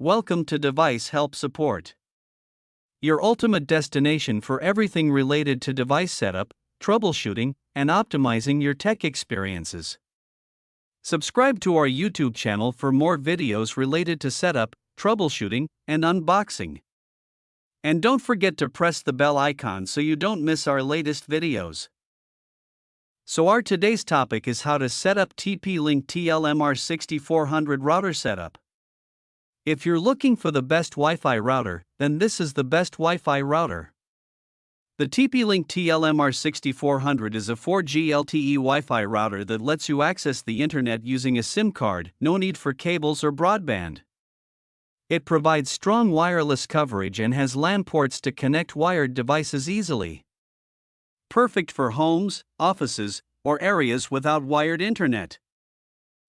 Welcome to Device Help Support, your ultimate destination for everything related to device setup, troubleshooting, and optimizing your tech experiences. Subscribe to our YouTube channel for more videos related to setup, troubleshooting, and unboxing. And don't forget to press the bell icon so you don't miss our latest videos. So our today's topic is how to set up TP-Link TL-MR6400 router setup. If you're looking for the best Wi-Fi router, then this is the best Wi-Fi router. The TP-Link TL-MR6400 is a 4G LTE Wi-Fi router that lets you access the internet using a SIM card, no need for cables or broadband. It provides strong wireless coverage and has LAN ports to connect wired devices easily. Perfect for homes, offices, or areas without wired internet.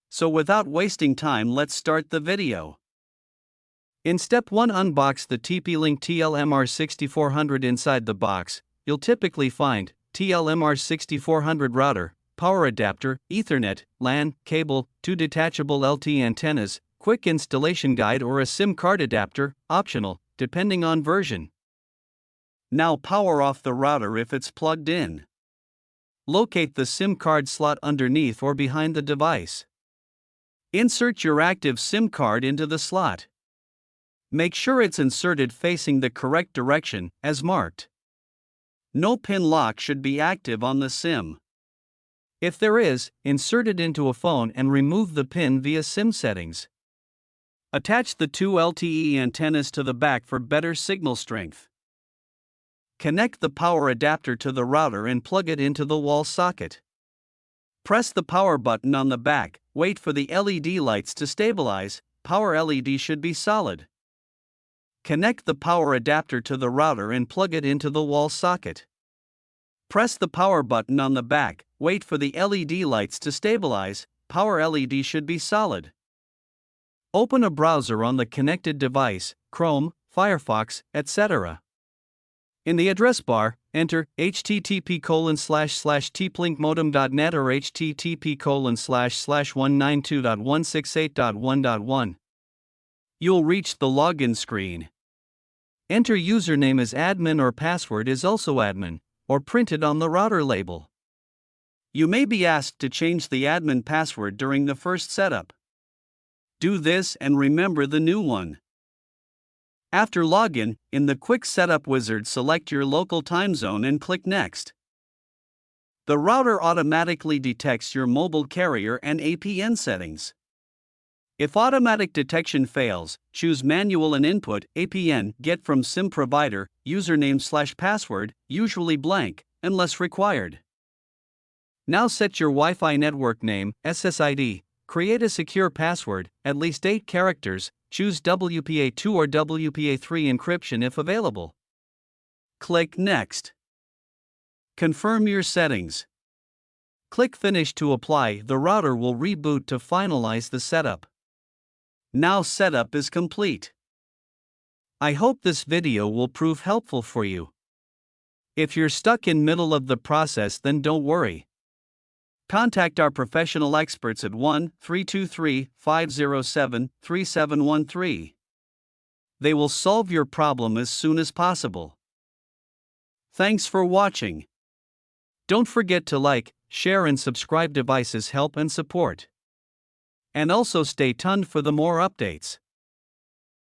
So without wasting time, let's start the video. In Step 1, unbox the TP-Link TL-MR6400. Inside the box, you'll typically find TL-MR6400 router, power adapter, Ethernet, LAN, cable, 2 detachable LTE antennas, quick installation guide, or a SIM card adapter, optional, depending on version. Now power off the router if it's plugged in. Locate the SIM card slot underneath or behind the device. Insert your active SIM card into the slot. Make sure it's inserted facing the correct direction, as marked. No pin lock should be active on the SIM. If there is, insert it into a phone and remove the pin via SIM settings. Attach the 2 LTE antennas to the back for better signal strength. Connect the power adapter to the router and plug it into the wall socket. Press the power button on the back, wait for the LED lights to stabilize, power LED should be solid. Connect the power adapter to the router and plug it into the wall socket. Press the power button on the back, wait for the LED lights to stabilize, power LED should be solid. Open a browser on the connected device, Chrome, Firefox, etc. In the address bar, enter http://tplinkmodem.net or http://192.168.1.1. You'll reach the login screen. Enter username as admin or password is also admin, or printed on the router label. You may be asked to change the admin password during the first setup. Do this and remember the new one. After login, in the Quick Setup wizard, select your local time zone and click Next. The router automatically detects your mobile carrier and APN settings. If automatic detection fails, choose Manual and input APN get from SIM provider, username/password, usually blank, unless required. Now set your Wi-Fi network name, SSID, create a secure password, at least 8 characters, choose WPA2 or WPA3 encryption if available. Click Next. Confirm your settings. Click Finish to apply. The router will reboot to finalize the setup. Now setup is complete. I hope this video will prove helpful for you. If you're stuck in middle of the process, then don't worry. Contact our professional experts at 1-323-507-3713. They will solve your problem as soon as possible. Thanks for watching. Don't forget to like, share and subscribe. Devices Help and Support. And also stay tuned for the more updates.